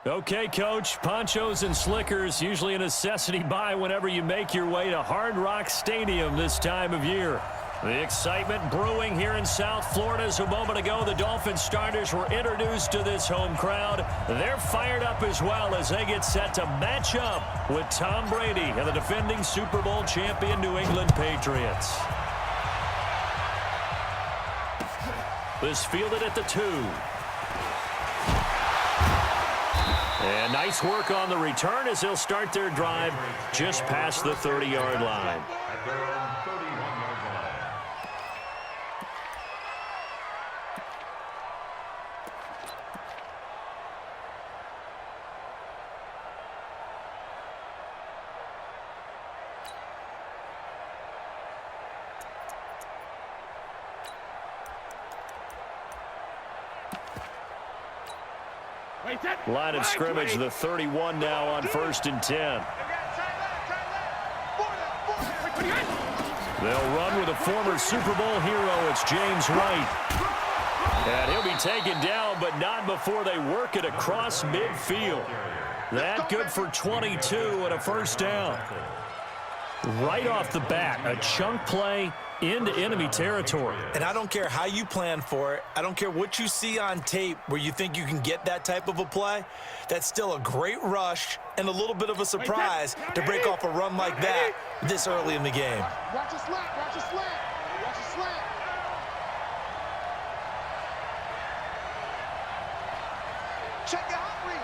Okay, Coach, ponchos and slickers, usually a necessity buy whenever you make your way to Hard Rock Stadium this time of year. The excitement brewing here in South Florida as a moment ago the Dolphins starters were introduced to this home crowd. They're fired up as well as they get set to match up with Tom Brady and the defending Super Bowl champion New England Patriots. This fielded at the 2. And nice work on the return as they'll start their drive just past the 30-yard line. Line of scrimmage, the 31 now on 1st and 10. They'll run with a former Super Bowl hero. It's James White. And he'll be taken down, but not before they work it across midfield. That good for 22 and a first down. Right off the bat, a chunk play into enemy territory. And I don't care how you plan for it. I don't care what you see on tape where you think you can get that type of a play. That's still a great rush and a little bit of a surprise to break off a run like that this early in the game. Watch a slant, watch a slant, watch a slant. Check your hot read.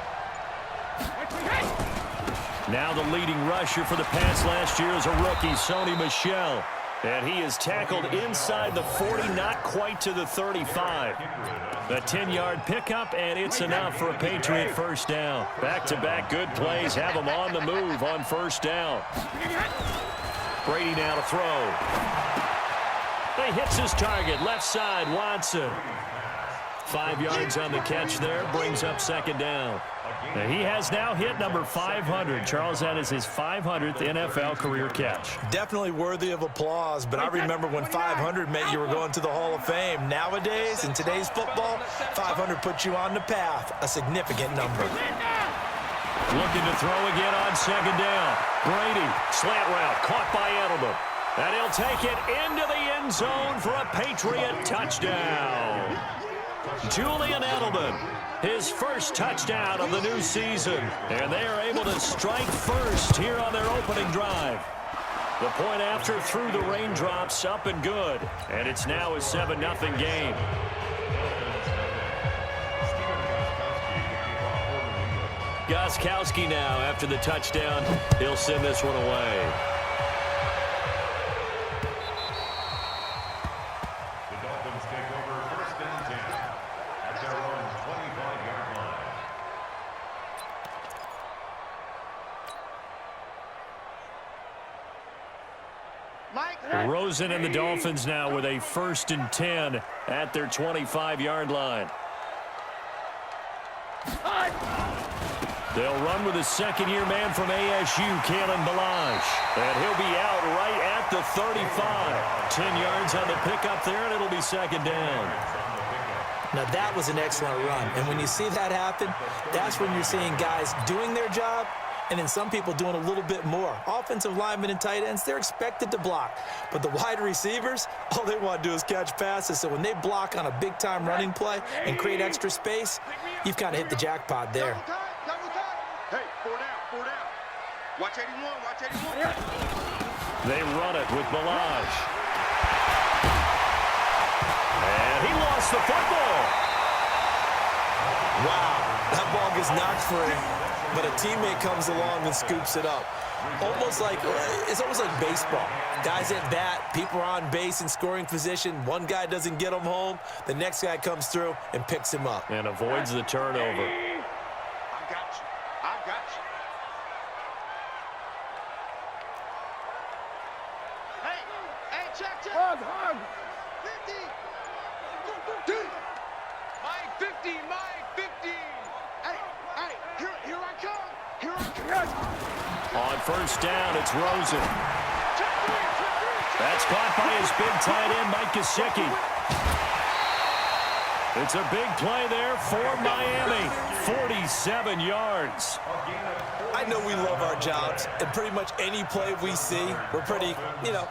Now the leading rusher for the Pats last year is a rookie, Sony Michel. And he is tackled inside the 40, not quite to the 35. A 10-yard pickup, and it's enough for a Patriot first down. Back-to-back good plays have him on the move on first down. Brady now to throw. He hits his target, left side, Watson. 5 yards on the catch there, brings up second down. And he has now hit number 500. Charles, that is his 500th NFL career catch. Definitely worthy of applause, but I remember when 500 meant you were going to the Hall of Fame. Nowadays, in today's football, 500 puts you on the path, a significant number. Looking to throw again on second down. Brady, slant route, caught by Edelman. And he'll take it into the end zone for a Patriot touchdown. Julian Edelman, his first touchdown of the new season. And they are able to strike first here on their opening drive. The point after through the raindrops, up and good. And it's now a 7-0 game. Gostkowski now after the touchdown. He'll send this one away. Rosen and the Dolphins now with a 1st and 10 at their 25-yard line. They'll run with a second-year man from ASU, Kalen Ballage. And he'll be out right at the 35. 10 yards on the pickup there, and it'll be second down. Now, that was an excellent run. And when you see that happen, that's when you're seeing guys doing their job and then some people doing a little bit more. Offensive linemen and tight ends, they're expected to block. But the wide receivers, all they want to do is catch passes. So when they block on a big-time running play and create extra space, you've kind of hit the jackpot there. Hey, 4 down. Watch 81, watch 81. They run it with Ballage. And he lost the football. Wow, that ball gets knocked free, but a teammate comes along and scoops it up. It's almost like baseball. Guys at bat, people are on base in scoring position. One guy doesn't get him home. The next guy comes through and picks him up. And avoids the turnover. I got you. Hey, check. Hug. 50. My 50. Hey, here I come. On first down, it's Rosen. That's caught by his big tight end, Mike Gesicki. It's a big play there for Miami. 47 yards. I know we love our jobs, and pretty much any play we see, we're pretty,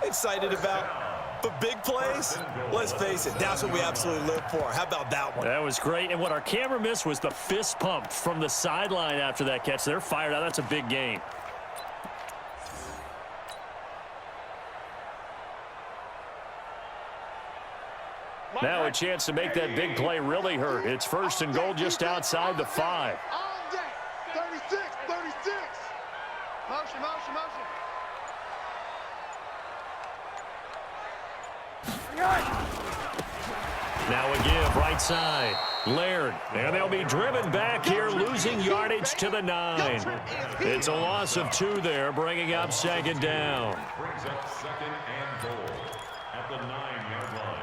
excited about. But big plays, let's face it, that's what we absolutely live for. How about that one? That was great. And what our camera missed was the fist pump from the sideline after that catch. They're fired out. That's a big gain. Now a chance to make that big play really hurt. It's 1st and goal just outside the 5. All day. 36, 36. Motion, motion, motion. Now a give, right side. Laird, and they'll be driven back here, losing yardage to the 9. It's a loss of 2 there, bringing up 2nd down. Brings up 2nd and goal at the 9-yard line.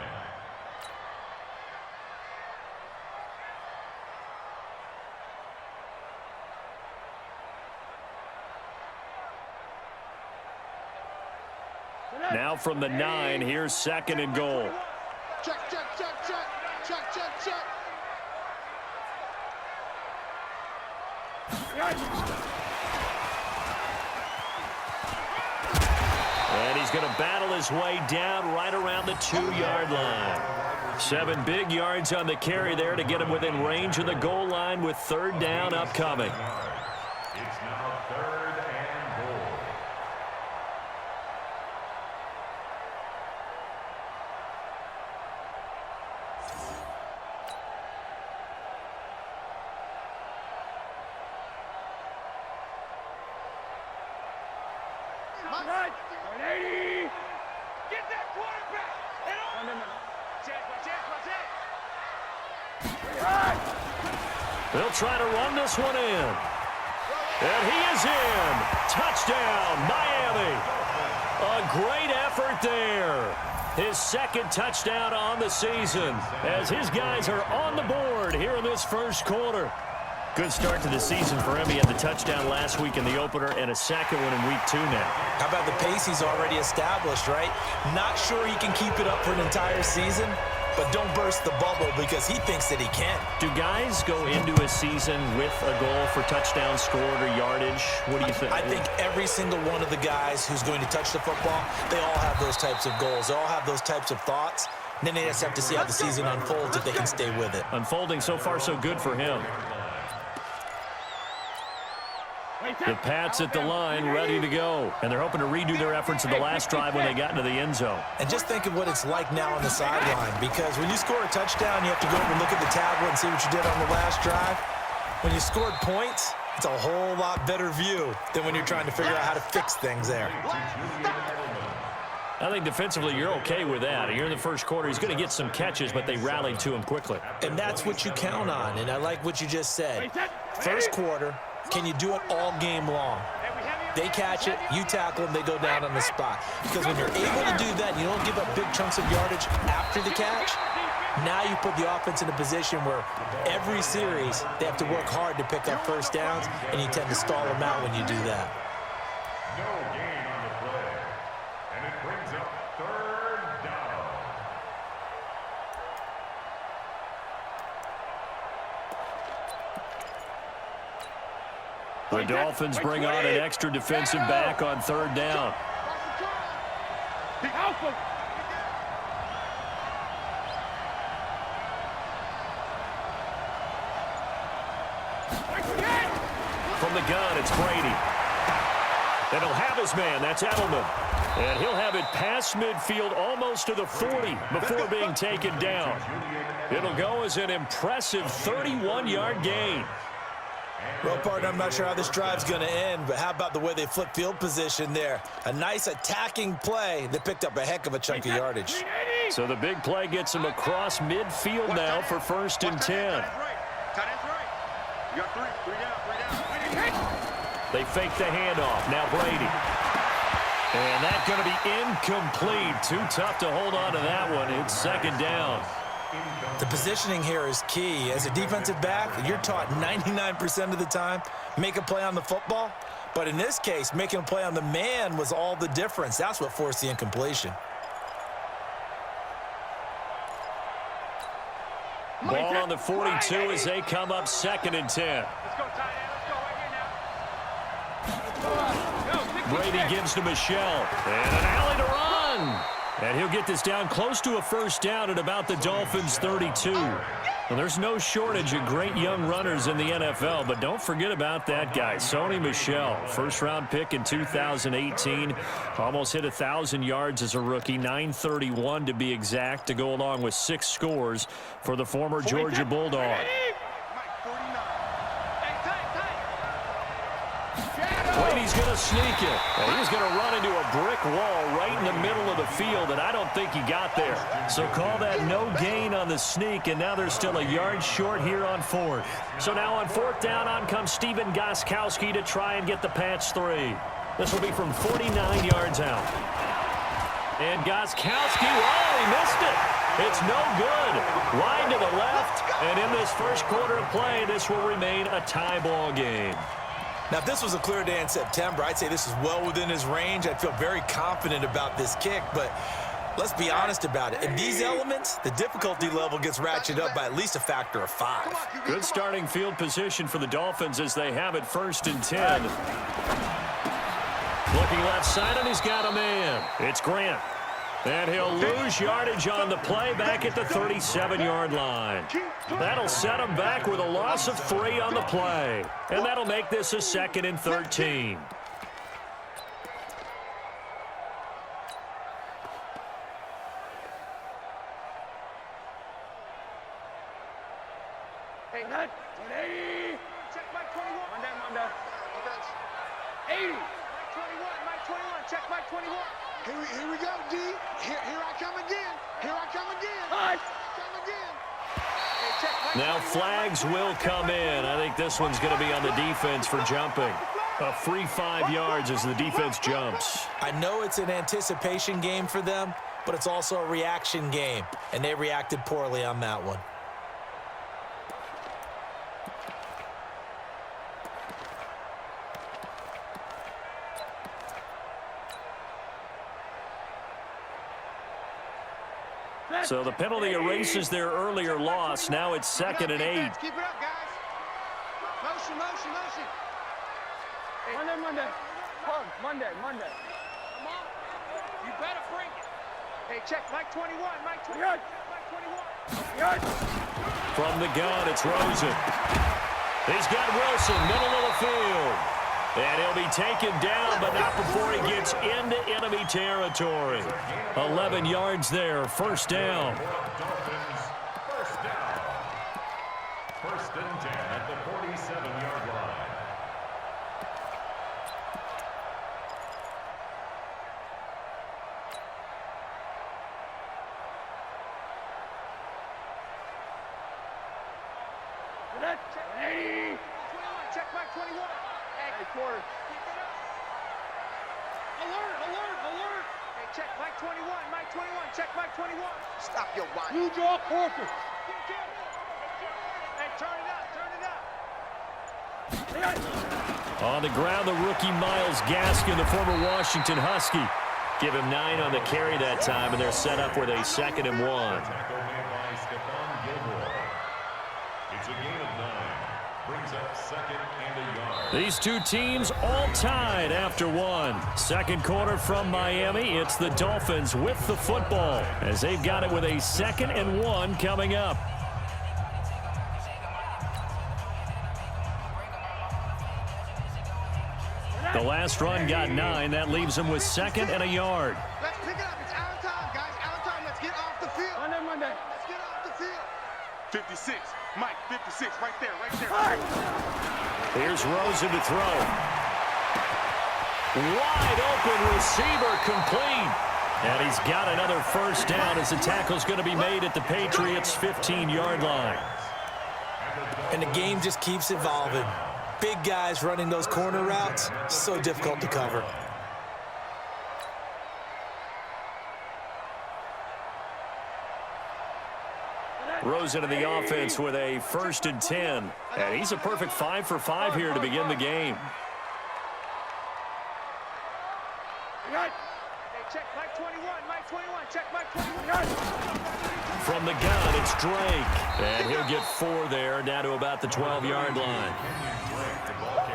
Now from the 9, here's 2nd and goal. Check, check, check, check. Check, check, check. And he's going to battle his way down right around the 2-yard line. 7 big yards on the carry there to get him within range of the goal line with 3rd down upcoming. It's now 3rd and goal. Right. 180. Get that quarterback. No. Check, check. They'll try to run this one in. And he is in. Touchdown, Miami. A great effort there. His 2nd touchdown on the season as his guys are on the board here in this 1st quarter. Good start to the season for him. He had the touchdown last week in the opener and a 2nd one in week 2 now. How about the pace he's already established, right? Not sure he can keep it up for an entire season, but don't burst the bubble because he thinks that he can. Do guys go into a season with a goal for touchdown scored or yardage? What do you think? I think every single one of the guys who's going to touch the football, they all have those types of goals. They all have those types of thoughts. And then they just have to see how the season unfolds if they can stay with it. Unfolding so far so good for him. The Pats at the line, ready to go. And they're hoping to redo their efforts in the last drive when they got into the end zone. And just think of what it's like now on the sideline, because when you score a touchdown, you have to go over and look at the tablet and see what you did on the last drive. When you scored points, it's a whole lot better view than when you're trying to figure out how to fix things there. I think defensively you're okay with that. You're in the 1st quarter. He's going to get some catches, but they rallied to him quickly. And that's what you count on, and I like what you just said. 1st quarter, can you do it all game long? They catch it, you tackle them, they go down on the spot. Because when you're able to do that, you don't give up big chunks of yardage after the catch, now you put the offense in a position where every series they have to work hard to pick up 1st downs, and you tend to stall them out when you do that. No gain on the play. And it brings up 3rd down. The Dolphins bring on an extra defensive back on 3rd down. From the gun, it's Brady. And he'll have his man. That's Edelman. And he'll have it past midfield almost to the 40 before being taken down. It'll go as an impressive 31-yard gain. Well, partner, I'm not sure how this drive's going to end, but how about the way they flip field position there? A nice attacking play that picked up a heck of a chunk of yardage. So the big play gets him across midfield now for 1st and 10. Tight end's right. You got 3 down. They fake the handoff. Now Brady. And that's going to be incomplete. Too tough to hold on to that one. It's 2nd down. The positioning here is key. As a defensive back, you're taught 99% of the time, make a play on the football. But in this case, making a play on the man was all the difference. That's what forced the incompletion. Ball on the 42 as they come up 2nd and 10. Brady gives to Michelle. And an alley to run. And he'll get this down close to a first down at about the Dolphins' 32. Well, there's no shortage of great young runners in the NFL, but don't forget about that guy, Sony Michel. First-round pick in 2018. Almost hit 1,000 yards as a rookie, 931 to be exact, to go along with 6 scores for the former Georgia Bulldog. Brady's going to sneak it. And he's going to run into a brick wall right in the middle of the field, and I don't think he got there. So call that no gain on the sneak, and now they're still a yard short here on 4th. So now on 4th down, on comes Steven Gostkowski to try and get the patch 3. This will be from 49 yards out. And Gostkowski, oh, he missed it. It's no good. Wide to the left, and in this first quarter of play, this will remain a tie ball game. Now, if this was a clear day in September, I'd say this is well within his range. I'd feel very confident about this kick, but let's be honest about it. In these elements, the difficulty level gets ratcheted up by at least a factor of 5. Good starting field position for the Dolphins as they have it 1st and 10. Looking left side, and he's got a man. It's Grant. And he'll lose yardage on the play back at the 37-yard line. That'll set him back with a loss of 3 on the play. And that'll make this a 2nd and 13. Hey, nut. 180. Check Mike 21. Monday. 80. Mike 21. Mike 21. Check Mike 21. Here we go, D. Here I come again. Here I come again. Nice. Come again. Hey, check Mike Now 21. flags will come in. I think this one's going to be on the defense for jumping. A free 5 yards as the defense jumps. I know it's an anticipation game for them, but it's also a reaction game, and they reacted poorly on that one. So the penalty erases their earlier loss. Now it's 2nd and 8. Keep it up, guys. Motion. Hey, Monday. Plug. Monday. Come on. You better bring it. Hey, check Mike 21. Mike 21. Mike 21. Yard. From the gun, it's Rosen. He's got Wilson, middle of the field. And he'll be taken down, but not before he gets into enemy territory. 11 yards there, first down. Dolphins, first down. 1st and 10 at the 47-yard line. Check 80. 21. Check Mike 21. Hey, quarter. Alert. Hey, check Mike 21. Mike 21. Check Mike 21. Stop your whine. You draw quarter. Hey, turn it up. On the ground, the rookie Myles Gaskin, the former Washington Husky. Give him 9 on the carry that time, and they're set up with a 2nd and 1. Tackle made by Stephon Gilmore. It's a gain of 9. Brings up 2nd and a yard. These two teams all tied after 1. Second quarter from Miami. It's the Dolphins with the football as they've got it with a 2nd and 1 coming up. The last run got 9. That leaves them with 2nd and a yard. Let's pick it up. It's out of time, guys. Out of time. Let's get off the field. Monday. Let's get off the field. 56. Mike, 56. Right there. Here's Rosen to throw. Wide open receiver, complete. And he's got another first down as the tackle's going to be made at the Patriots' 15-yard line. And the game just keeps evolving. Big guys running those corner routes, so difficult to cover. Rosen in the offense with a 1st and 10. And he's a perfect 5 for 5 here to begin the game. check, Mike 21, Mike 21, check, Mike 21. From the gun, it's Drake. And he'll get 4 there, down to about the 12-yard line.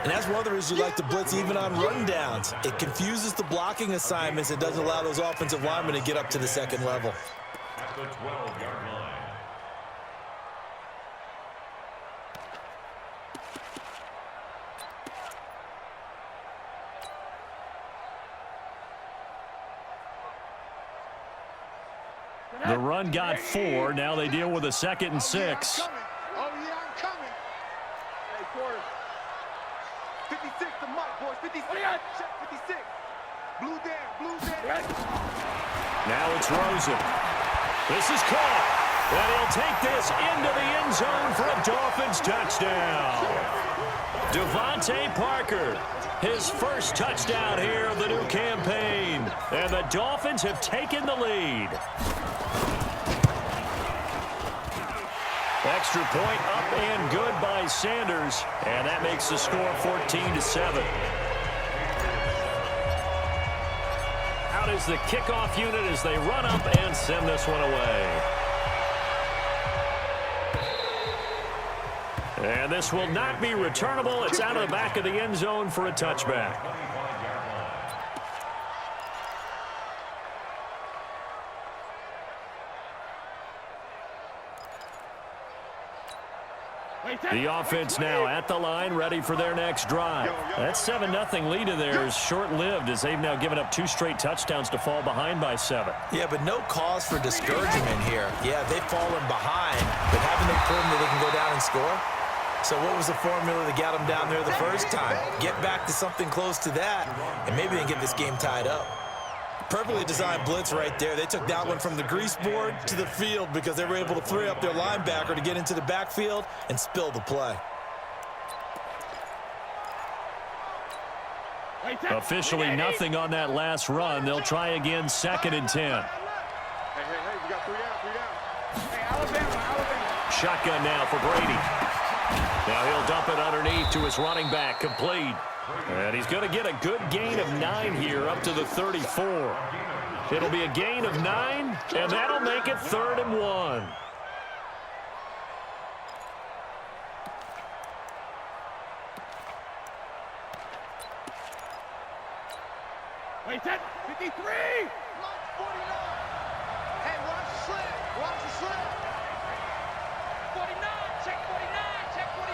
And that's one of the reasons you like to blitz even on rundowns. It confuses the blocking assignments. It doesn't allow those offensive linemen to get up to the second level. At the 12-yard line. The run got 4. Now they deal with a 2nd and 6. Oh, yeah, I'm coming. Hey, quarter. 56 to Mike, boys. 56. Check 56. Blue down. Now it's Rosen. This is caught. And he'll take this into the end zone for a Dolphins touchdown. Devontae Parker, his first touchdown here of the new campaign. And the Dolphins have taken the lead. Extra point up and good by Sanders. And that makes the score 14-7. Out is the kickoff unit as they run up and send this one away. And this will not be returnable. It's out of the back of the end zone for a touchback. The offense now at the line, ready for their next drive. That 7-0 lead of theirs short-lived as they've now given up 2 straight touchdowns to fall behind by 7. Yeah, but no cause for discouragement here. Yeah, they've fallen behind, but haven't they proven that they can go down and score? So what was the formula that got them down there the first time? Get back to something close to that, and maybe they can get this game tied up. Perfectly designed blitz right there. They took that one from the grease board to the field because they were able to free up their linebacker to get into the backfield and spill the play. Officially nothing on that last run. They'll try again, 2nd and 10. Hey, we got 3 down. Hey, Alabama. Shotgun now for Brady. Now he'll dump it underneath to his running back, complete. And he's going to get a good gain of 9 here up to the 34. It'll be a gain of 9, and that'll make it 3rd and 1. Wait, 53. Hey, watch the slip. Watch the slip. 49, check 49, check 49.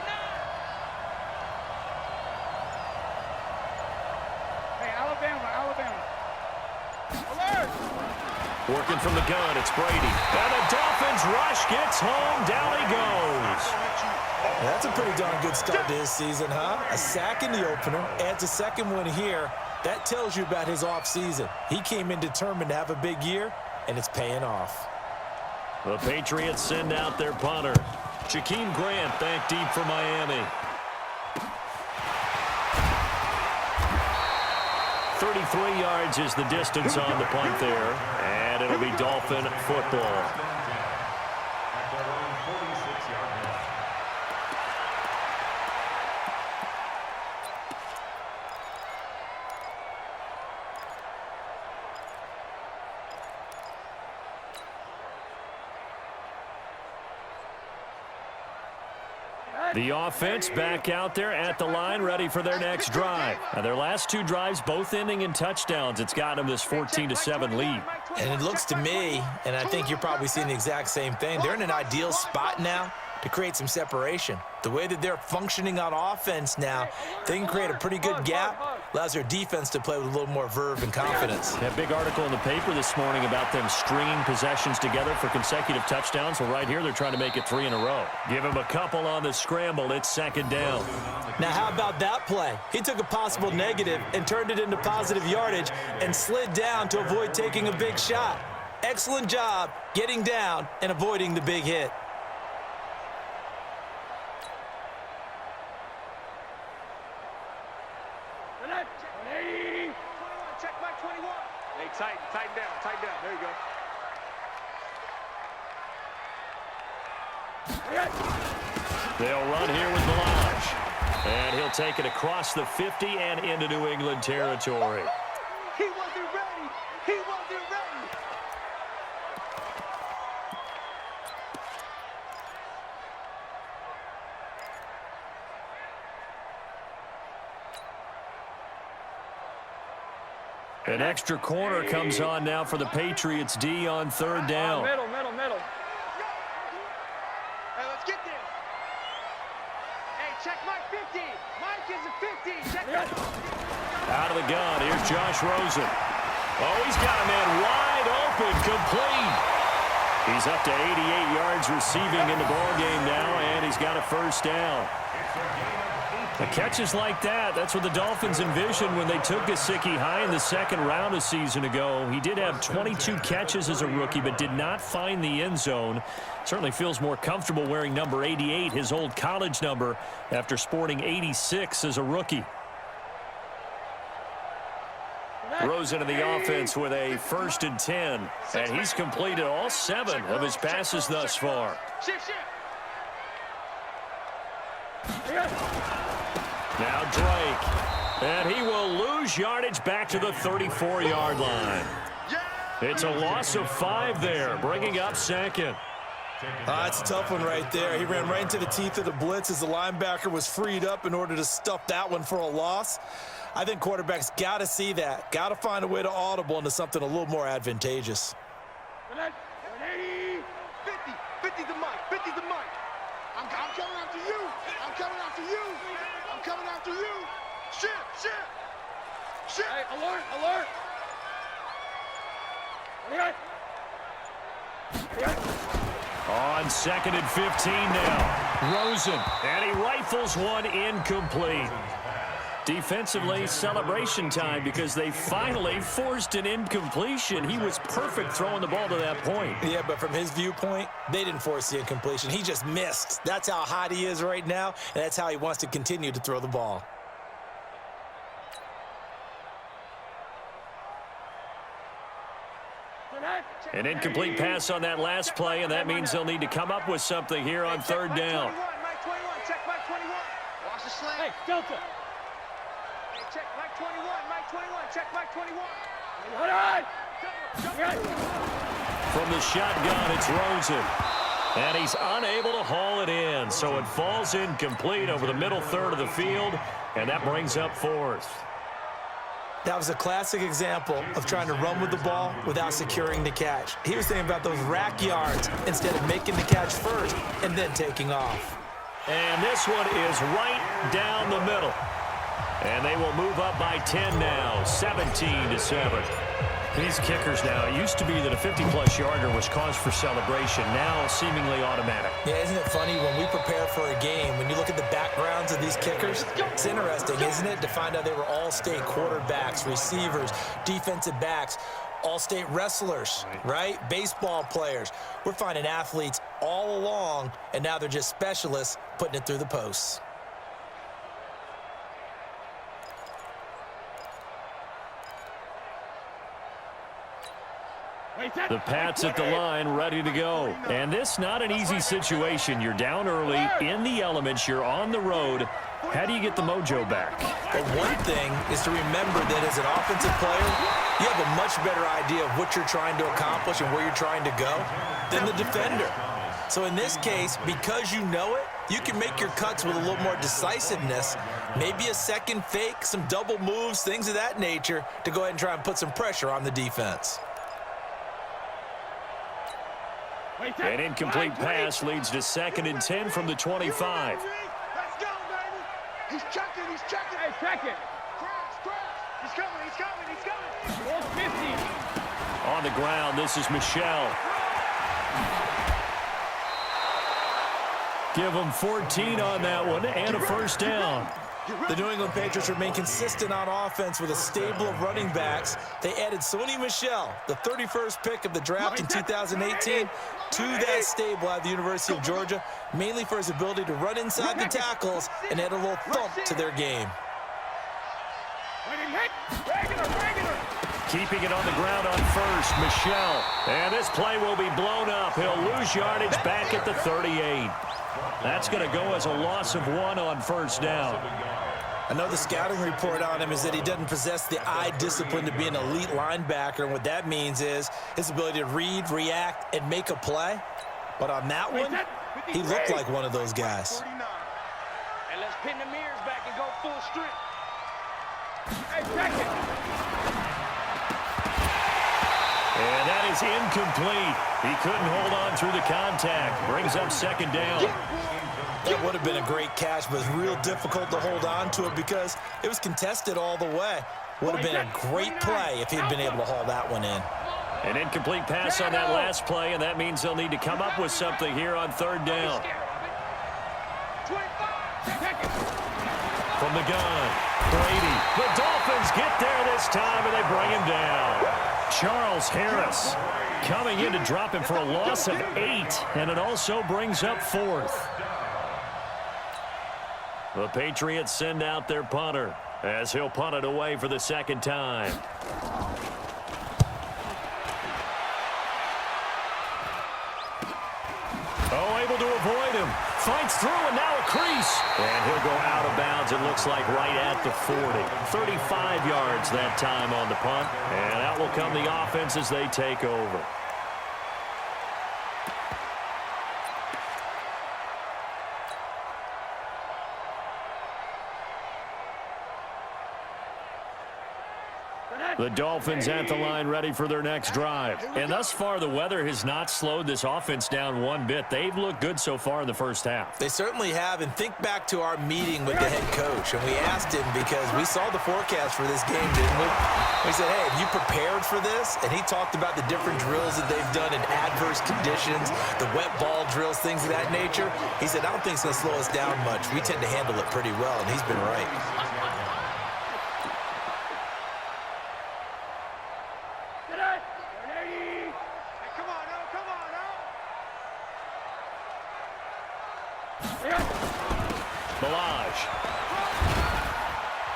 Hey, Alabama. Alert! Working from the gun, it's Brady. And the Dolphins rush, gets home, down he goes. That's a pretty darn good start to his season, huh? A sack in the opener, adds a 2nd one here. That tells you about his offseason. He came in determined to have a big year, and it's paying off. The Patriots send out their punter. Jakeem Grant back deep for Miami. 33 yards is the distance on the punt there, and it'll be Dolphin football. At their own 46-yard line. The offense back out there at the line, ready for their next drive. Now, their last 2 drives, both ending in touchdowns. It's got them this 14-7 lead. And it looks to me, and I think you're probably seeing the exact same thing, they're in an ideal spot now to create some separation. The way that they're functioning on offense now, they can create a pretty good gap, allows their defense to play with a little more verve and confidence. A big article in the paper this morning about them stringing possessions together for consecutive touchdowns. Well, right here, they're trying to make it 3 in a row. Give them a couple on the scramble. It's 2nd down. Now, how about that play? He took a possible negative and turned it into positive yardage and slid down to avoid taking a big shot. Excellent job getting down and avoiding the big hit. Check Mike 21. Hey, tighten down. There you go. They'll run here with Melange. And he'll take it across the 50 and into New England territory. He wasn't ready. He wasn't ready. An extra corner comes on now for the Patriots D on third down. Middle. Hey, let's get there. Hey, check Mike 50. Mike is a 50. Check that. Out of the gun, here's Josh Rosen. Oh, he's got a man wide open, complete. He's up to 88 yards receiving in the ballgame now, and he's got a first down. The catches like that, that's what the Dolphins envisioned when they took Gesicki high in the second round a season ago. He did have 22 catches as a rookie, but did not find the end zone. Certainly feels more comfortable wearing number 88, his old college number, after sporting 86 as a rookie. Rosen in the offense with a 1st and 10, and he's completed all 7 of his passes thus far. Now Drake, and he will lose yardage back to the 34-yard line. It's a loss of 5 there, bringing up second. It's a tough one right there. He ran right into the teeth of the blitz as the linebacker was freed up in order to stuff that one for a loss. I think quarterbacks got to see that, got to find a way to audible into something a little more advantageous. 50 to Mike, 50 to Mike. I'm coming after you. I'm coming after you. I'm coming after you. Shit. Hey, alert. On 2nd and 15 now. Rosen, and he rifles one incomplete. Defensively, celebration time because they finally forced an incompletion. He was perfect throwing the ball to that point. Yeah, but from his viewpoint, they didn't force the incompletion. He just missed. That's how hot he is right now, and that's how he wants to continue to throw the ball. An incomplete pass on that last play, and that means they'll need to come up with something here on third down. Mike 21, check Mike 21. Watch the slant. Hey, Delta. Hey, check Mike 21, Mike 21, check Mike 21. From the shotgun, it's Rosen. And he's unable to haul it in, so it falls incomplete over the middle third of the field, and that brings up 4th. That was a classic example of trying to run with the ball without securing the catch. He was thinking about those rack yards instead of making the catch first and then taking off. And this one is right down the middle. And they will move up by 10 now, 17-7. These kickers now, it used to be that a 50-plus yarder was cause for celebration, now seemingly automatic. Yeah, isn't it funny when we prepare for a game, when you look at the backgrounds of these kickers, it's interesting, isn't it, to find out they were all-state quarterbacks, receivers, defensive backs, all-state wrestlers, right? Baseball players. We're finding athletes all along, and now they're just specialists putting it through the posts. The Pats at the line, ready to go. And this not an easy situation. You're down early, in the elements, you're on the road. How do you get the mojo back? But one thing is to remember that as an offensive player, you have a much better idea of what you're trying to accomplish and where you're trying to go than the defender. So in this case, because you know it, you can make your cuts with a little more decisiveness, maybe a second fake, some double moves, things of that nature, to go ahead and try and put some pressure on the defense. An incomplete pass leads to 2nd and 10 from the 25. Let's go, baby. He's checking. Hey, check it. Crash. He's coming. Ball 50. On the ground, this is Michelle. Give him 14 on that one and a first down. The New England Patriots remain consistent on offense with a stable of running backs. They added Sony Michel, the 31st pick of the draft in 2018, to that stable at the University of Georgia, mainly for his ability to run inside the tackles and add a little thump to their game. Keeping it on the ground on first, Michel. And this play will be blown up. He'll lose yardage back at the 38. That's going to go as a loss of 1 on first down. I know the scouting report on him is that he doesn't possess the eye discipline to be an elite linebacker, and what that means is his ability to read, react, and make a play. But on that one, he looked like one of those guys. And let's pin the mirrors back and go full strip. Hey, check it. And that is incomplete. He couldn't hold on through the contact. Brings up second down. That would have been a great catch, but it's real difficult to hold on to it because it was contested all the way. Would have been a great play if he'd been able to haul that one in. An incomplete pass on that last play, and that means they'll need to come up with something here on third down. From the gun, Brady. The Dolphins get there this time, and they bring him down. Charles Harris coming in to drop him for a loss of 8, and it also brings up fourth. The Patriots send out their punter as he'll punt it away for the second time. Oh, able to avoid him. Fights through, and now a crease. And he'll go out of bounds, it looks like, right at the 40. 35 yards that time on the punt. And out will come the offense as they take over. The Dolphins at the line ready for their next drive. And thus far, the weather has not slowed this offense down one bit. They've looked good so far in the first half. They certainly have. And think back to our meeting with the head coach. And we asked him because we saw the forecast for this game, didn't we? We said, hey, have you prepared for this? And he talked about the different drills that they've done in adverse conditions, the wet ball drills, things of that nature. He said, I don't think it's going to slow us down much. We tend to handle it pretty well, and he's been right.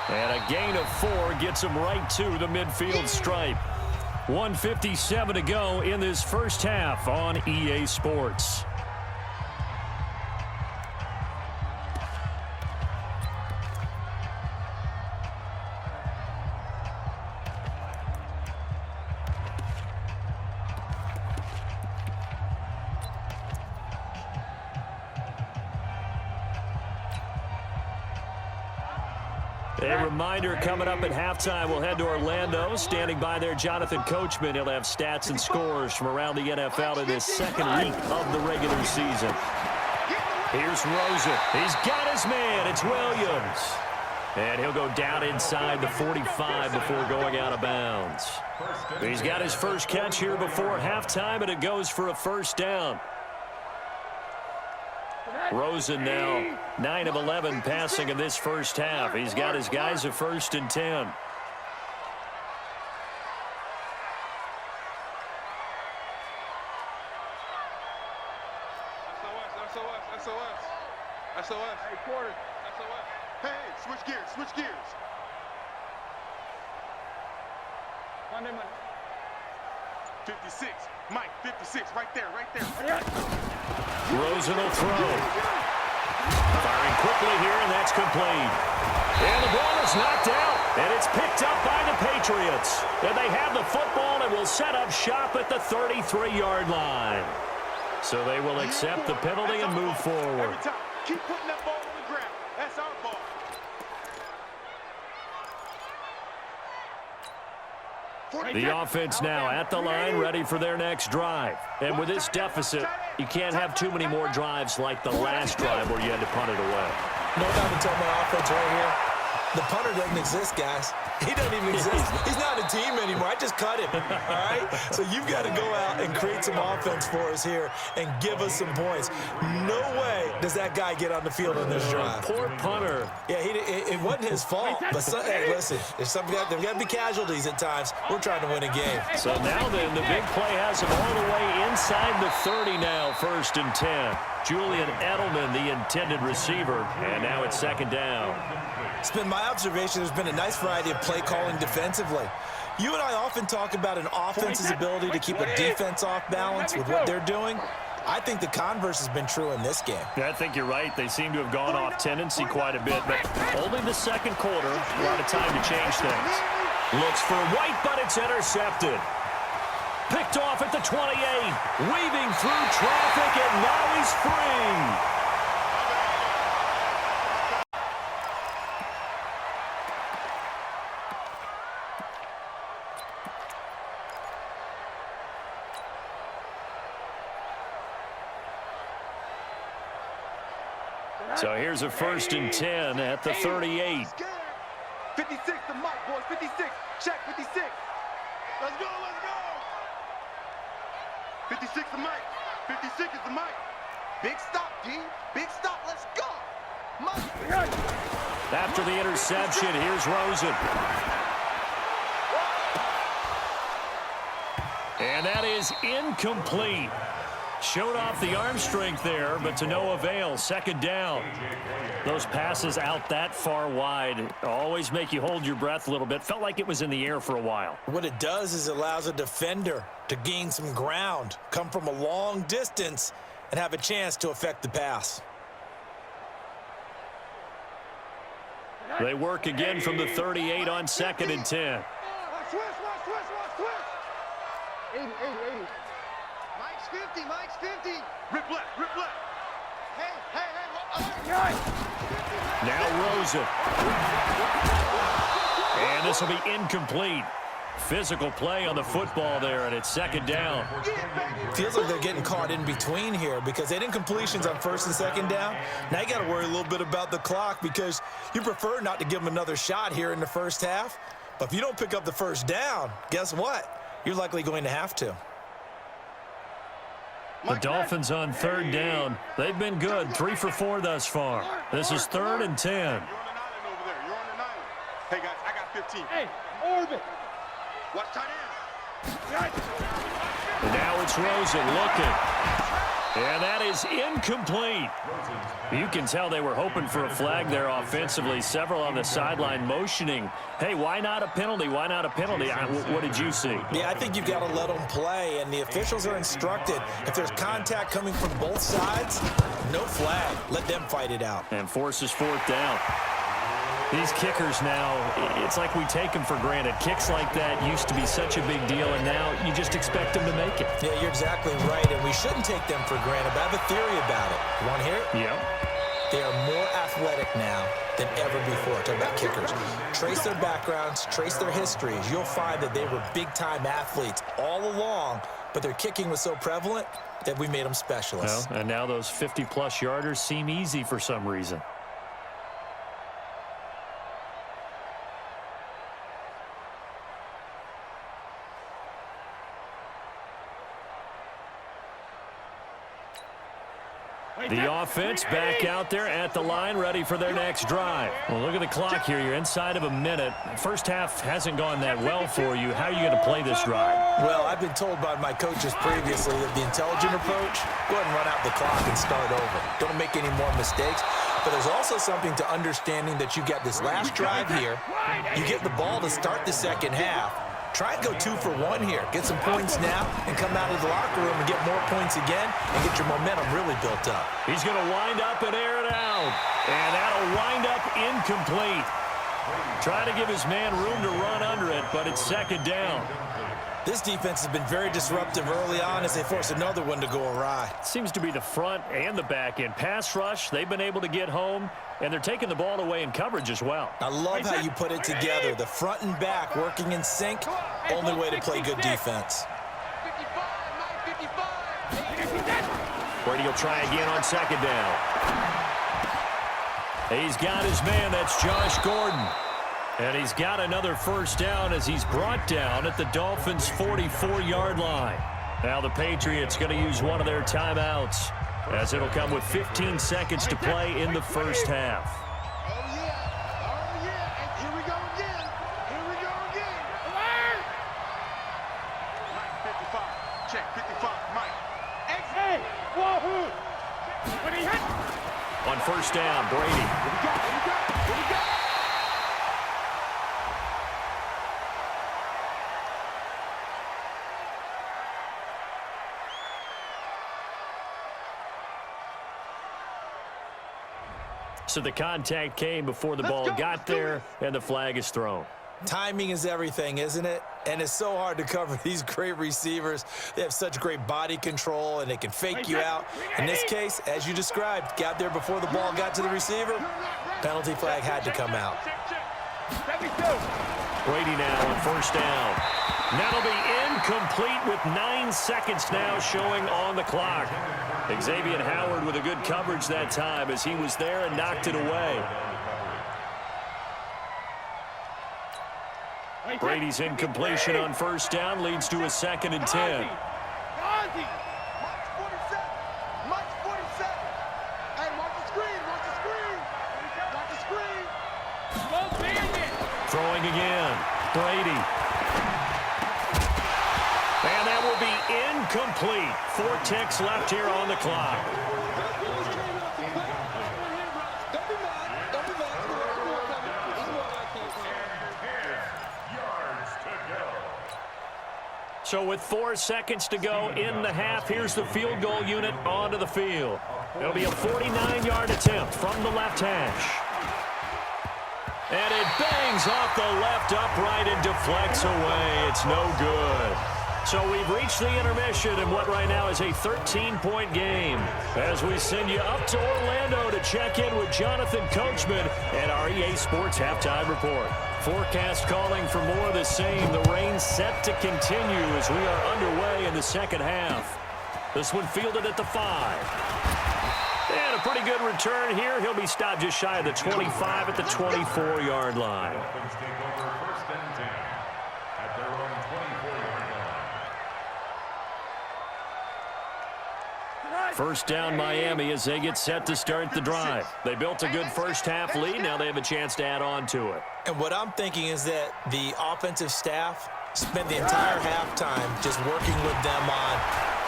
And a gain of 4 gets him right to the midfield stripe. 1:57 to go in this first half on EA Sports. A reminder coming up at halftime, we'll head to Orlando. Standing by there, Jonathan Coachman. He'll have stats and scores from around the NFL in this second week of the regular season. Here's Rosen. He's got his man. It's Williams. And he'll go down inside the 45 before going out of bounds. He's got his first catch here before halftime, and it goes for a first down. Rosen now 9 of 11 passing in this first half. He's got his guys at 1st and 10. SOS. Hey, quarter. SOS. Hey, switch gears. Monday. 56. Mike, 56, right there. Rosen will throw. Firing quickly here, and that's complete. And the ball is knocked out, and it's picked up by the Patriots. And they have the football and will set up shop at the 33-yard line. So they will accept the penalty and move forward. Every time. Keep putting that ball on the ground. That's our ball. The offense now at the line, ready for their next drive. And with this deficit, you can't have too many more drives like the last drive where you had to punt it away. No doubt to tell my offense right here. The punter doesn't exist, guys. He doesn't even exist. He's not a team anymore. I just cut him, all right? So you've got to go out and create some offense for us here and give us some points. No way does that guy get on the field on this drive. Poor punter. Yeah, it wasn't his fault. But hey, listen, there's got to be casualties at times. We're trying to win a game. So now then, the big play has him all the way inside the 30 now, 1st and 10. Julian Edelman, the intended receiver, and now it's 2nd down. It's been my observation there's been a nice variety of play calling defensively. You and I often talk about an offense's ability to keep a defense off balance with what they're doing. I think the converse has been true in this game. Yeah, I think you're right. They seem to have gone off tendency quite a bit, but only the second quarter. A lot of time to change things. Looks for White, but it's intercepted. Picked off at the 28. Weaving through traffic, and now he's free. So here's a 1st and 10 at the 38. 56 to Mike, boys. 56. Check 56. Let's go, let's go. 56 to Mike. 56 is the Mike. Big stop, D. Big stop. Let's go. Mike. After the interception, here's Rosen. And that is incomplete. Showed off the arm strength there, but to no avail. 2nd down. Those passes out that far wide always make you hold your breath a little bit. Felt like it was in the air for a while. What it does is it allows a defender to gain some ground, come from a long distance, and have a chance to affect the pass. They work again from the 38 on 2nd and 10. Switch. 80. Mike's 50, Mike's 50. Rip left. Hey. Now Rosen. And this will be incomplete. Physical play on the football there, and it's 2nd down. Feels like they're getting caught in between here because they didn't completions on 1st and 2nd down. Now you got to worry a little bit about the clock because you prefer not to give them another shot here in the 1st half. But if you don't pick up the 1st down, guess what? You're likely going to have to. The Dolphins on 3rd down. They've been good, 3 for 4 thus far. This is 3rd and 10. You're on an island over there. You're on an island. Hey, guys, I got 15. Hey, orbit. Watch tight end. And now it's Rosen looking. And that is incomplete. You can tell they were hoping for a flag there offensively. Several on the sideline motioning. Hey, why not a penalty? Why not a penalty? What did you see? Yeah, I think you've got to let them play, and the officials are instructed. If there's contact coming from both sides, no flag. Let them fight it out. And forces 4th down. These kickers now, it's like we take them for granted. Kicks like that used to be such a big deal, and now you just expect them to make it. Yeah, you're exactly right, and we shouldn't take them for granted. But I have a theory about it. You want to hear it? Yep. They are more athletic now than ever before. Talk about kickers. Trace their backgrounds, trace their histories. You'll find that they were big-time athletes all along, but their kicking was so prevalent that we made them specialists. Well, and now those 50-plus yarders seem easy for some reason. The offense back out there at the line, ready for their next drive. Well, look at the clock here. You're inside of a minute. First half hasn't gone that well for you. How are you going to play this drive? Well, I've been told by my coaches previously that the intelligent approach, go ahead and run out the clock and start over. Don't make any more mistakes. But there's also something to understanding that you get this last drive here. You get the ball to start the 2nd half. Try and go 2 for 1 here. Get some points now and come out of the locker room and get more points again and get your momentum really built up. He's going to wind up and air it out. And that'll wind up incomplete. Trying to give his man room to run under it, but it's 2nd down. This defense has been very disruptive early on as they force another one to go awry. Seems to be the front and the back end. Pass rush, they've been able to get home, and they're taking the ball away in coverage as well. I love how you put it together. The front and back working in sync. Only way to play good defense. 55. Brady will try again on 2nd down. He's got his man. That's Josh Gordon. And he's got another 1st down as he's brought down at the Dolphins' 44-yard line. Now the Patriots going to use one of their timeouts as it'll come with 15 seconds to play in the 1st half. Oh, yeah. And here we go again. Mike, 55. Check, 55. Mike. Hey, wahoo! When he hit. On 1st down, Brady. Here we go. So the contact came before the ball got there, and the flag is thrown. Timing is everything, isn't it? And it's so hard to cover these great receivers. They have such great body control, and they can fake you out. In this case, as you described, got there before the ball got to the receiver. Penalty flag had to come out. Brady now on first down. That'll be incomplete with 9 seconds now showing on the clock. Xavier Howard with a good coverage that time as he was there and knocked it away. Brady's incompletion on first down leads to a 2nd and 10. Throwing again. Brady. And that will be incomplete. 4 ticks left here on the clock. So with 4 seconds to go in the half, here's the field goal unit onto the field. It'll be a 49-yard attempt from the left hash. And it bangs off the left upright and deflects away. It's no good. So we've reached the intermission in what right now is a 13-point game. As we send you up to Orlando to check in with Jonathan Coachman and our EA Sports Halftime Report. Forecast calling for more of the same. The rain set to continue as we are underway in the second half. This one fielded at the 5. And a pretty good return here. He'll be stopped just shy of the 25 at the 24-yard line. Dolphins take over 1st and 10 at their own 24-yard line. First down Miami as they get set to start the drive. They built a good first half lead. Now they have a chance to add on to it. And what I'm thinking is that the offensive staff spent the entire halftime just working with them on,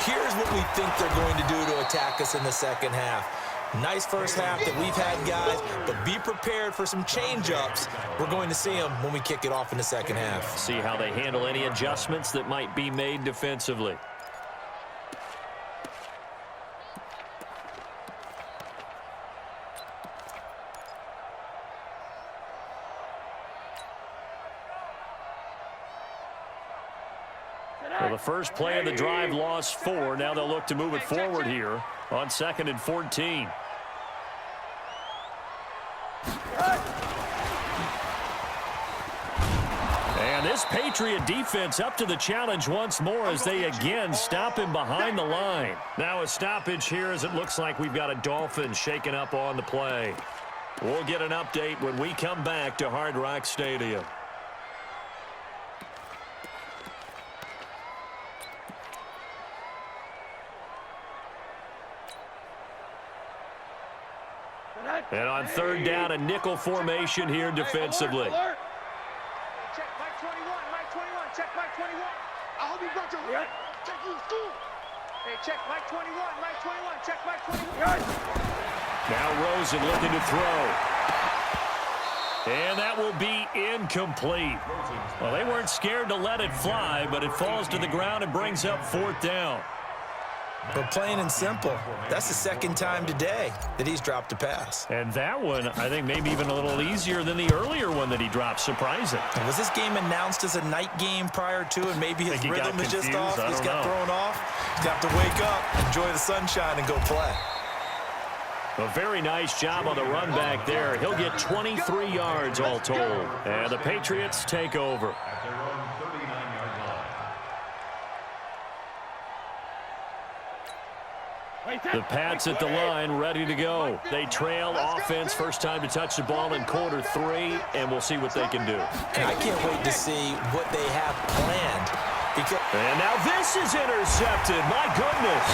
here's what we think they're going to do to attack us in the second half. Nice first half that we've had, guys, but be prepared for some change-ups. We're going to see them when we kick it off in the second half. See how they handle any adjustments that might be made defensively. Well, the first play of the drive lost 4. Now they'll look to move it forward here on 2nd and 14. And this Patriot defense up to the challenge once more as they again stop him behind the line. Now a stoppage here as it looks like we've got a Dolphins shaking up on the play. We'll get an update when we come back to Hard Rock Stadium. And on 3rd down, a nickel formation here defensively. Check Mike 21, Mike 21, check Mike 21. I hope you brought your take you to school. Hey, check Mike 21, Mike 21, check Mike 21. Now Rosen looking to throw. And that will be incomplete. Well, they weren't scared to let it fly, but it falls to the ground and brings up 4th down. But plain and simple, that's the 2nd time today that he's dropped a pass. And that one, I think, maybe even a little easier than the earlier one that he dropped. Surprising. And was this game announced as a night game prior to, and maybe his rhythm is just off? He's got thrown off. He's got to wake up, enjoy the sunshine, and go play. A very nice job on the run back there. He'll get 23 yards all told. And the Patriots take over. At their own 39-yard line. The Pats at the line, ready to go. They trail offense, first time to touch the ball in quarter 3, and we'll see what they can do. And I can't wait to see what they have planned. And now this is intercepted. My goodness.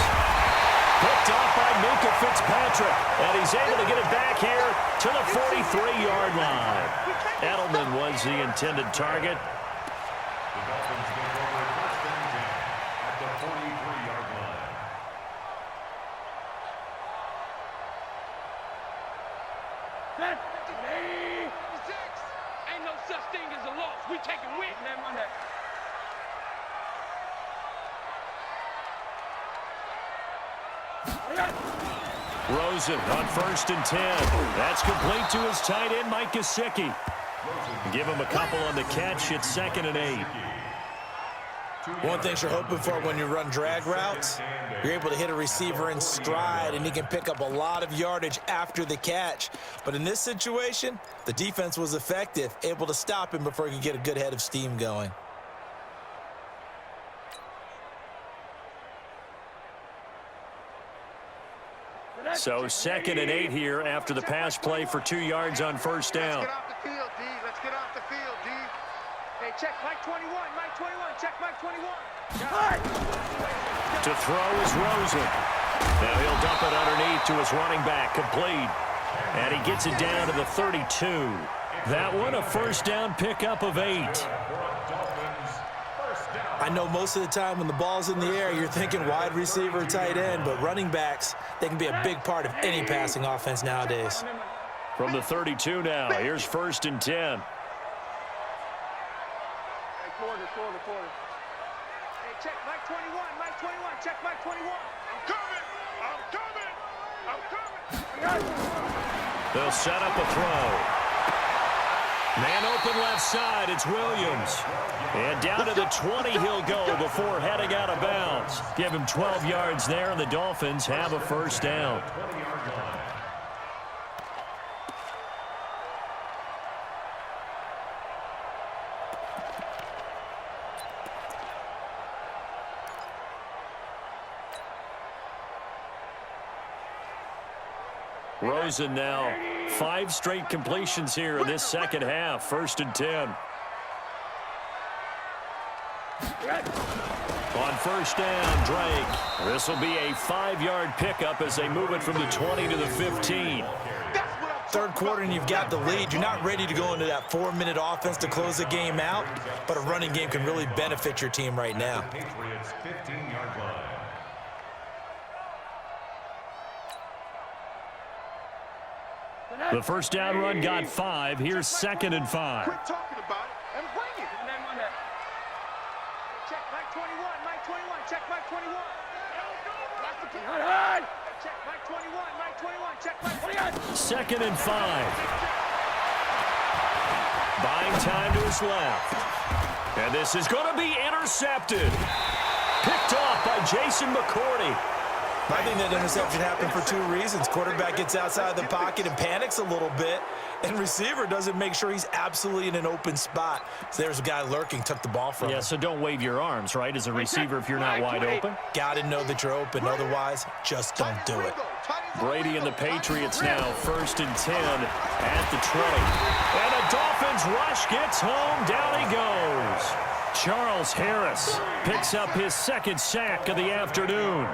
Picked off by Minka Fitzpatrick. And he's able to get it back here to the 43-yard line. Edelman was the intended target. The Dolphins take over 1st and 10 at the 43-yard line. Ain't no such thing as a loss. We taking win, man, Monday. Rosen on 1st and 10. That's complete to his tight end, Mike Gesicki. Give him a couple on the catch. It's 2nd and 8. One thing you're hoping for when you run drag routes, you're able to hit a receiver in stride, and he can pick up a lot of yardage after the catch. But in this situation, the defense was effective, able to stop him before he could get a good head of steam going. So 2nd and 8 here after the pass play for 2 yards on 1st down. Let's get off the field, D. Let's get off the field, D. Hey, check Mike 21. Mike 21. Check Mike 21. To throw is Rosen. Now he'll dump it underneath to his running back, complete. And he gets it down to the 32. That one a 1st down pickup of 8. I know most of the time when the ball's in the air, you're thinking wide receiver, tight end, but running backs, they can be a big part of any passing offense nowadays. From the 32 now, here's 1st and 10. Hey, quarter. Hey, check Mike 21. Mike 21. Check Mike 21. I'm coming. They'll set up a throw. Man open left side, it's Williams. And down to the 20 he'll go before heading out of bounds. Give him 12 yards there, and the Dolphins have a 1st down. Rosen now 5 straight completions here in this 2nd half. 1st and 10. On 1st down, Drake. This will be a 5-yard pickup as they move it from the 20 to the 15. Third quarter and you've got the lead. You're not ready to go into that 4-minute offense to close the game out, but a running game can really benefit your team right now. Patriots 15-yard line. The 1st down run got 5. Here's 2nd and 5. Quit talking about it and bring it. Check Mike 21. Mike 21. Check Mike 21. Check Mike 21. Mike 21. Check Mike 21. 2nd and 5. Buying time to his left. And this is going to be intercepted. Picked off by Jason McCourty. I think that interception happened for 2 reasons. Quarterback gets outside the pocket and panics a little bit, and receiver doesn't make sure he's absolutely in an open spot. So there's a guy lurking, took the ball from him. Yeah, so don't wave your arms, right, as a receiver if you're not wide open. Got to know that you're open. Otherwise, just don't do it. Brady and the Patriots now 1st and 10 at the 20. And the Dolphins rush gets home. Down he goes. Charles Harris picks up his 2nd sack of the afternoon.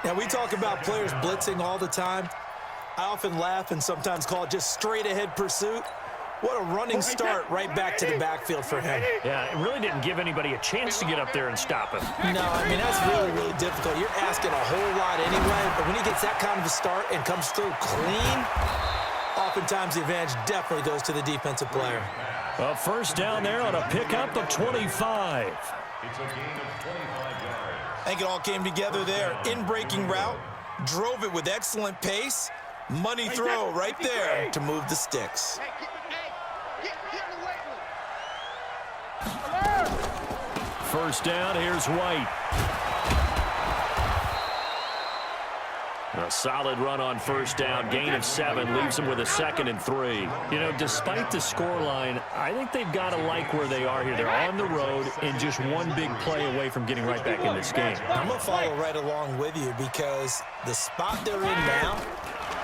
Now, we talk about players blitzing all the time. I often laugh and sometimes call it just straight-ahead pursuit. What a running start right back to the backfield for him. Yeah, it really didn't give anybody a chance to get up there and stop him. No, I mean, that's really, really difficult. You're asking a whole lot anyway, but when he gets that kind of a start and comes through clean, oftentimes the advantage definitely goes to the defensive player. A 1st down there on a pickup of 25. It's a gain of 25 yards. I think it all came together there. In-breaking route, drove it with excellent pace. Money throw right there to move the sticks. Hey, get in the weight room. 1st down, here's White. A solid run on 1st down, gain of 7, leaves them with a 2nd and 3. You know, despite the scoreline, I think they've got to like where they are here. They're on the road and just one big play away from getting right back in this game. I'm going to follow right along with you because the spot they're in now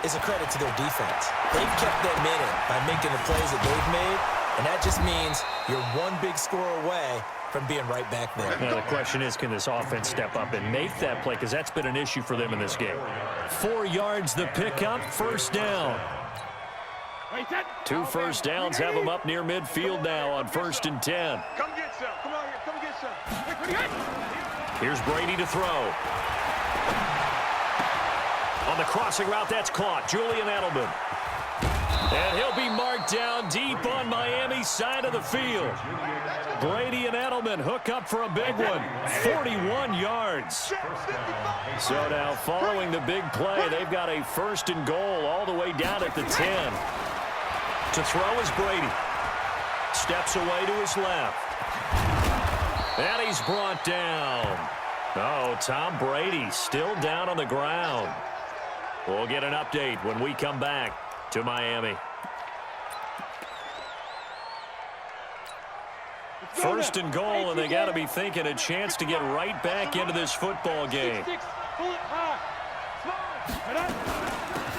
is a credit to their defense. They've kept them in it by making the plays that they've made, and that just means you're one big score away from being right back there. Now, the question is, can this offense step up and make that play? Because that's been an issue for them in this game. 4 yards the pickup, 1st down. 2 1st downs have them up near midfield now on 1st and 10. Come get some. Come on here. Come get some. Here's Brady to throw. On the crossing route, that's caught. Julian Edelman. And he'll be marked down deep on Miami's side of the field. Brady and Edelman hook up for a big one. 41 yards. So now following the big play, they've got a 1st and goal all the way down at the 10. To throw is Brady. Steps away to his left. And he's brought down. Oh, Tom Brady still down on the ground. We'll get an update when we come back to Miami. 1st and goal, and they got to be thinking a chance to get right back into this football game.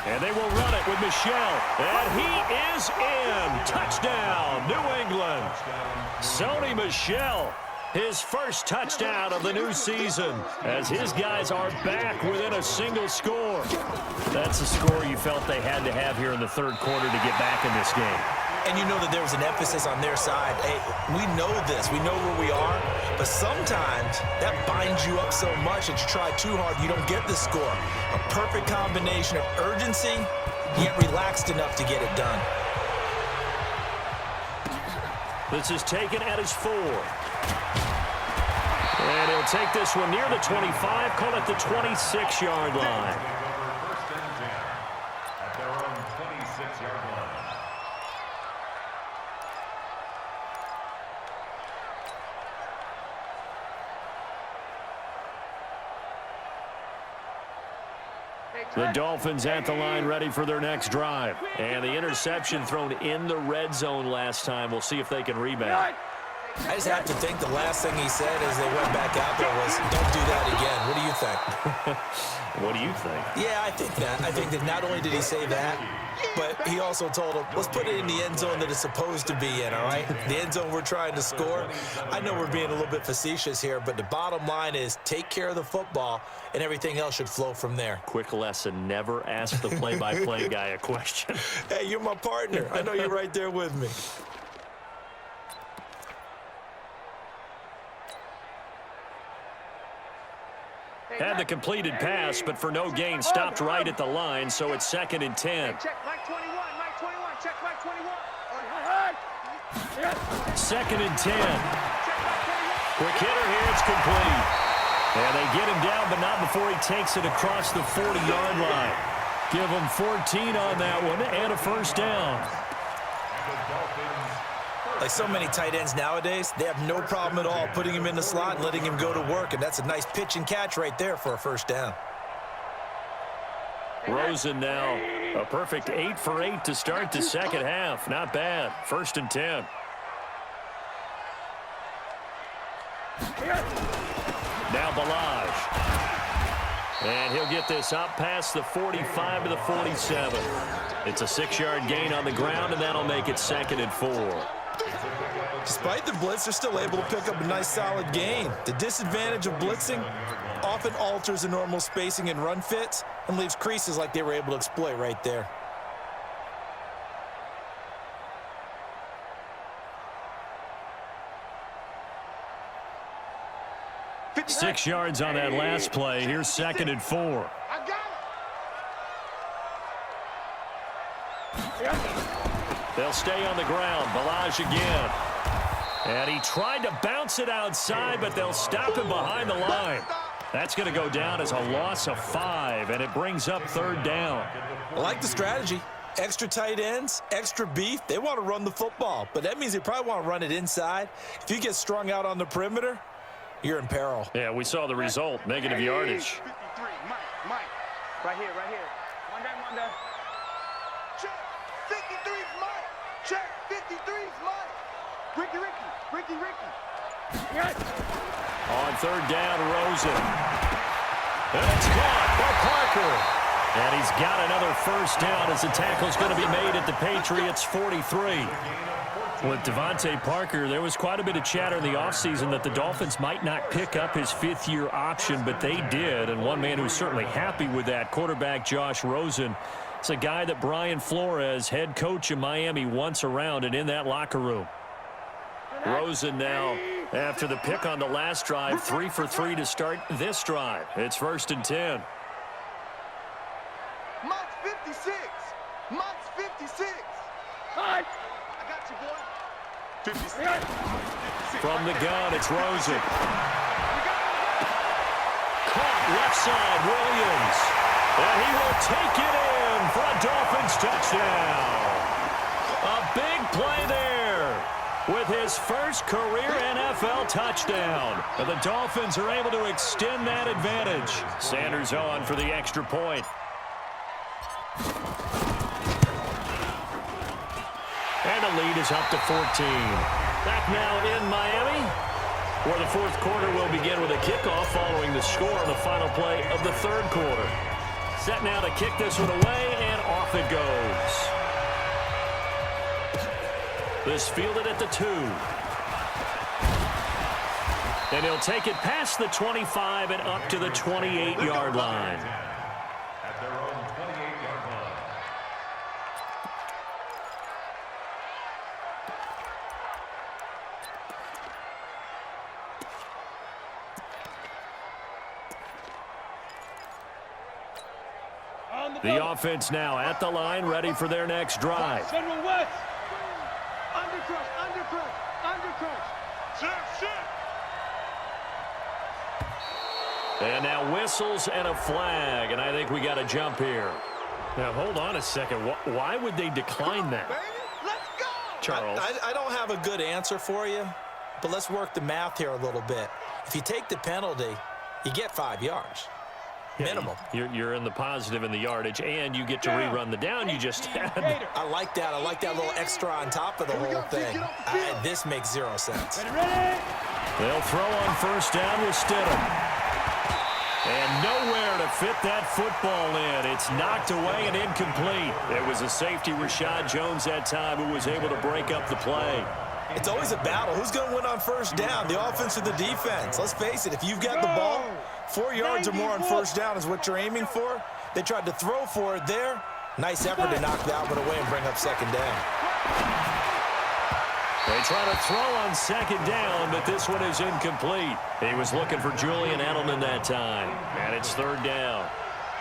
And they will run it with Michel. And he is in. Touchdown, New England. Sony Michel, his first touchdown of the new season, as his guys are back within a single score. That's a score you felt they had to have here in the 3rd quarter to get back in this game. And you know that there was an emphasis on their side. Hey, we know this. We know where we are. But sometimes that binds you up so much that you try too hard, you don't get the score. A perfect combination of urgency, yet relaxed enough to get it done. This is taken at his 4. And he'll take this one near the 25, call it the 26-yard line. At their own 26-yard line. The Dolphins at the line ready for their next drive. And the interception thrown in the red zone last time. We'll see if they can rebound. I just have to think the last thing he said as they went back out there was, don't do that again. What do you think? What do you think? Yeah, I think that. I think that not only did he say that, but he also told him, let's put it in the end zone that it's supposed to be in, all right? The end zone we're trying to score. I know we're being a little bit facetious here, but the bottom line is take care of the football, and everything else should flow from there. Quick lesson, never ask the play-by-play guy a question. Hey, you're my partner. I know you're right there with me. Had the completed pass, but for no gain, stopped right at the line, so it's 2nd and 10. Check Mike 21, Mike 21, check Mike 21. 2nd and 10. Quick hitter here, it's complete. And they get him down, but not before he takes it across the 40-yard line. Give him 14 on that one and a 1st down. Like so many tight ends nowadays, they have no problem at all putting him in the slot and letting him go to work, and that's a nice pitch and catch right there for a 1st down. Rosen now a perfect 8 for 8 to start the 2nd half. Not bad. 1st and 10. Now Balaj. And he'll get this up past the 45 to the 47. It's a 6-yard gain on the ground, and that'll make it 2nd and 4. Despite the blitz, they're still able to pick up a nice solid gain. The disadvantage of blitzing often alters the normal spacing and run fits and leaves creases like they were able to exploit right there. Six yards on that last play. Here's 2nd and 4. I got it. They'll stay on the ground. Balaj again. And he tried to bounce it outside, but they'll stop him behind the line. That's going to go down as a loss of 5, and it brings up 3rd down. I like the strategy. Extra tight ends, extra beef. They want to run the football, but that means they probably want to run it inside. If you get strung out on the perimeter, you're in peril. Yeah, we saw the result. Negative yardage. 53, Mike. Right here, right here. One down. Check. 53's Mike. Check. 53's Mike. Ricky. Yes. On 3rd down, Rosen. And it's caught by Parker. And he's got another 1st down as the tackle's going to be made at the Patriots' 43. With Devontae Parker, there was quite a bit of chatter in the offseason that the Dolphins might not pick up his 5th-year option, but they did. And one man who's certainly happy with that, quarterback Josh Rosen. It's a guy that Brian Flores, head coach of Miami, wants around and in that locker room. Rosen now, after the pick on the last drive, 3 for 3 to start this drive. It's 1st and 10. Mike's 56. Mike's 56. Hi. I got you, boy. 56. From the gun, it's Rosen. Caught left side, Williams. And he will take it in for a Dolphins touchdown. A big play there with his first career NFL touchdown. And the Dolphins are able to extend that advantage. Sanders on for the extra point. And the lead is up to 14. Back now in Miami, where the fourth quarter will begin with a kickoff following the score on the final play of the third quarter. Set now to kick this one away, and off it goes. This fielded at the 2. And he'll take it past the 25 and up to the 28-yard line. At their own 28-yard line. The offense now at the line, ready for their next drive. General West. Undercrush, undercrush, undercrush. And now whistles and a flag, and I think we got a jump here. Now, hold on a second. Why would they decline that? Let's go. Charles? I don't have a good answer for you, but let's work the math here a little bit. If you take the penalty, you get 5 yards. Minimum. You're in the positive in the yardage, and you get to rerun the down you just had. I like that. I like that little extra on top of the whole thing. This makes 0 sense. They'll throw on first down with Stidham. And nowhere to fit that football in. It's knocked away and incomplete. It was a safety, Rashad Jones, that time, who was able to break up the play. It's always a battle. Who's going to win on first down, the offense or the defense? Let's face it, if you've got the ball, 4 yards or more on first down is what you're aiming for. They tried to throw for it there. Nice effort to knock that one away and bring up second down. They try to throw on second down, but this one is incomplete. He was looking for Julian Edelman that time, and it's third down.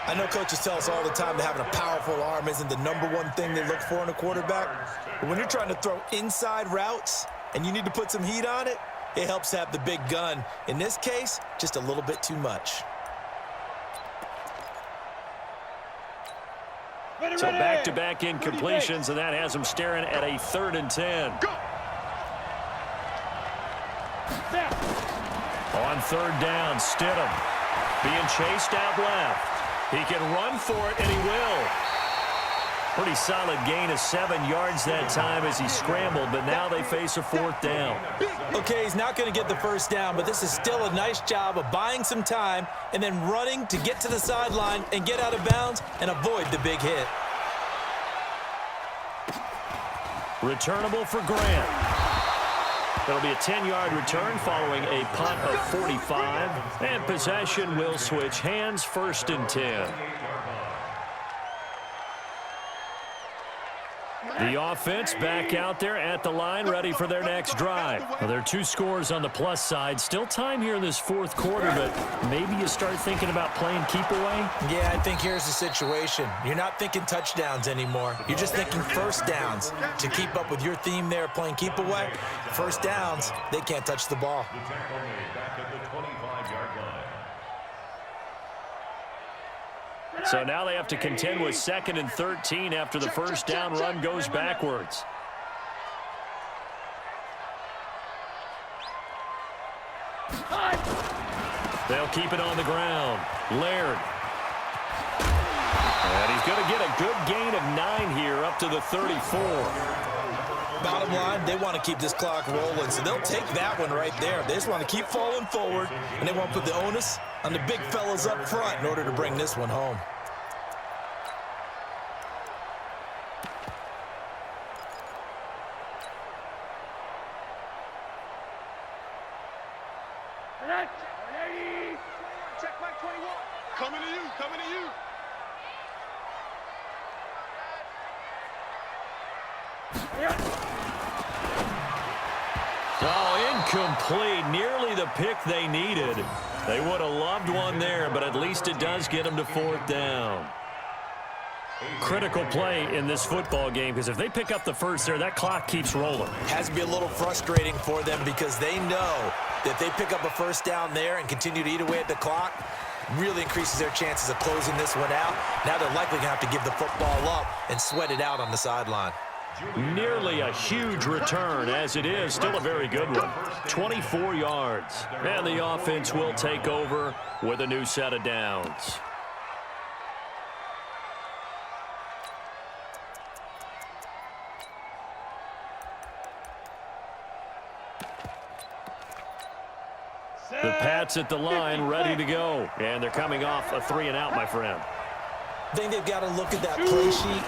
I know coaches tell us all the time that having a powerful arm isn't the #1 thing they look for in a quarterback. But when you're trying to throw inside routes and you need to put some heat on it, it helps to have the big gun. In this case, just a little bit too much. So back-to-back incompletions, and that has him staring at a 3rd and 10. On third down, Stidham being chased out left. He can run for it, and he will. Pretty solid gain of 7 yards that time as he scrambled, but now they face a 4th down. Okay, he's not going to get the first down, but this is still a nice job of buying some time and then running to get to the sideline and get out of bounds and avoid the big hit. Returnable for Grant. That'll be a 10-yard return following a punt of 45, and possession will switch hands, 1st and 10. The offense back out there at the line, ready for their next drive. Well, there are 2 scores on the plus side. Still time here in this 4th quarter, but maybe you start thinking about playing keep away? Yeah, I think here's the situation. You're not thinking touchdowns anymore. You're just thinking first downs. To keep up with your theme there, playing keep away, first downs, they can't touch the ball. The tackle made back at the 25-yard line. So now they have to contend with 2nd and 13 after the first down run goes backwards. They'll keep it on the ground. Laird. And he's going to get a good gain of 9 here up to the 34. Bottom line, they want to keep this clock rolling, so they'll take that one right there. They just want to keep falling forward, and they want to put the onus on the big fellas up front in order to bring this one home. Check Mike 21. Coming to you, coming to you. Oh, incomplete. Nearly the pick they needed. They would have loved one there, but at least it does get them to 4th down. Critical play in this football game, because if they pick up the first there, that clock keeps rolling. Has to be a little frustrating for them because they know that if they pick up a first down there and continue to eat away at the clock, really increases their chances of closing this one out. Now they're likely going to have to give the football up and sweat it out on the sideline. Nearly a huge return, as it is still a very good one. 24 yards. And the offense will take over with a new set of downs. The Pats at the line, ready to go. And they're coming off a 3-and-out, my friend. I think they've got to look at that play sheet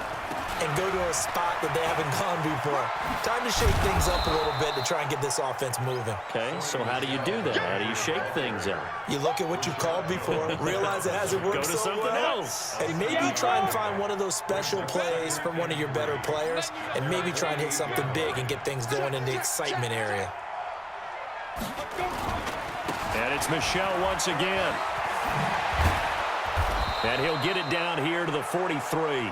and go to a spot that they haven't gone before. Time to shake things up a little bit to try and get this offense moving. Okay, so how do you do that? How do you shake things up? You look at what you've called before, realize it hasn't worked Go to so something well, else. and maybe try and find one of those special plays from one of your better players, and maybe try and hit something big and get things going in the excitement area. And it's Michel once again. And he'll get it down here to the 43.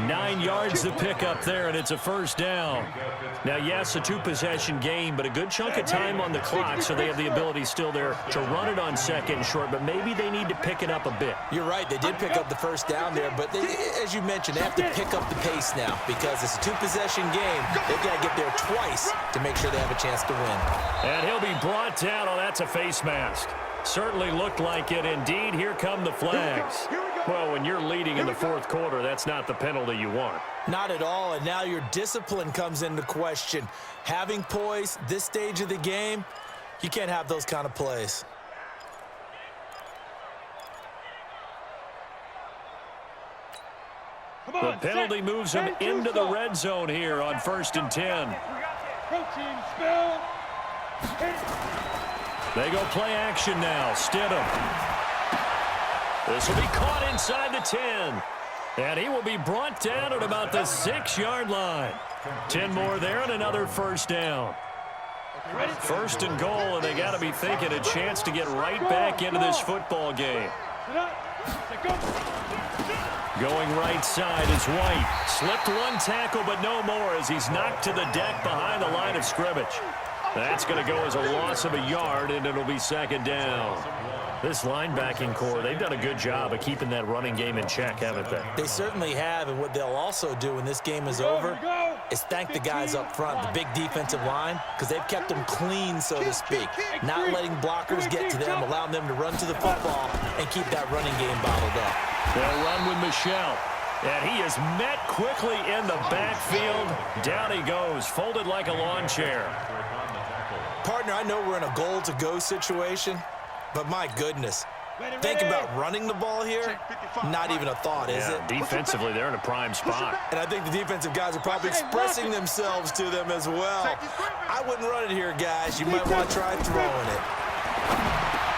9 yards to pick up there, and it's a first down. Now, yes, a two-possession game, but a good chunk of time on the clock, so they have the ability still there to run it on second and short, but maybe they need to pick it up a bit. You're right. They did pick up the first down there, but they, as you mentioned, they have to pick up the pace now because it's a two-possession game. They've got to get there twice to make sure they have a chance to win. And he'll be brought down. Oh, that's a face mask. Certainly looked like it. Indeed, here come the flags. Well, when you're leading in the fourth quarter, that's not the penalty you want. Not at all, and now your discipline comes into question. Having poise this stage of the game, you can't have those kind of plays. The penalty moves him into the red zone here on 1st and 10. They go play action now. Stidham. This will be caught inside the 10. And he will be brought down at about the 6-yard line. 10 more there and another first down. 1st and goal, and they got to be thinking a chance to get right back into this football game. Going right side is White. Slipped one tackle, but no more as he's knocked to the deck behind the line of scrimmage. That's going to go as a loss of a yard, and it'll be 2nd down. This linebacking core, they've done a good job of keeping that running game in check, haven't they? They certainly have, and what they'll also do when this game is over is thank the guys up front, the big defensive line, because they've kept them clean, so to speak. Not letting blockers get to them, allowing them to run to the football and keep that running game bottled up. They'll run with Michel. And he is met quickly in the backfield. Down he goes, folded like a lawn chair. Partner, I know we're in a goal-to-go situation, but my goodness, think about running the ball here. Not even a thought, is it? Defensively, they're in a prime spot. And I think the defensive guys are probably expressing themselves to them as well. I wouldn't run it here, guys. You might want to try throwing it.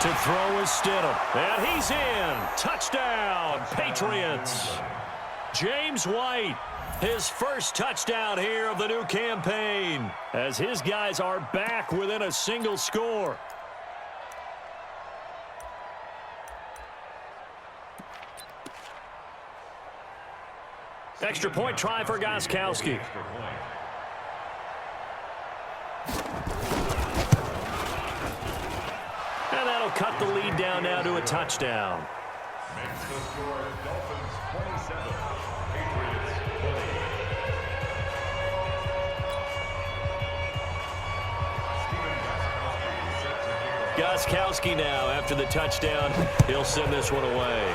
To throw is Stidham. And he's in. Touchdown, Patriots. James White, his first touchdown here of the new campaign, as his guys are back within a single score. Extra point try for Gostkowski. And that'll cut the lead down now to a touchdown. Makes the score Dolphins 27, Patriots 20. Gostkowski now after the touchdown. He'll send this one away.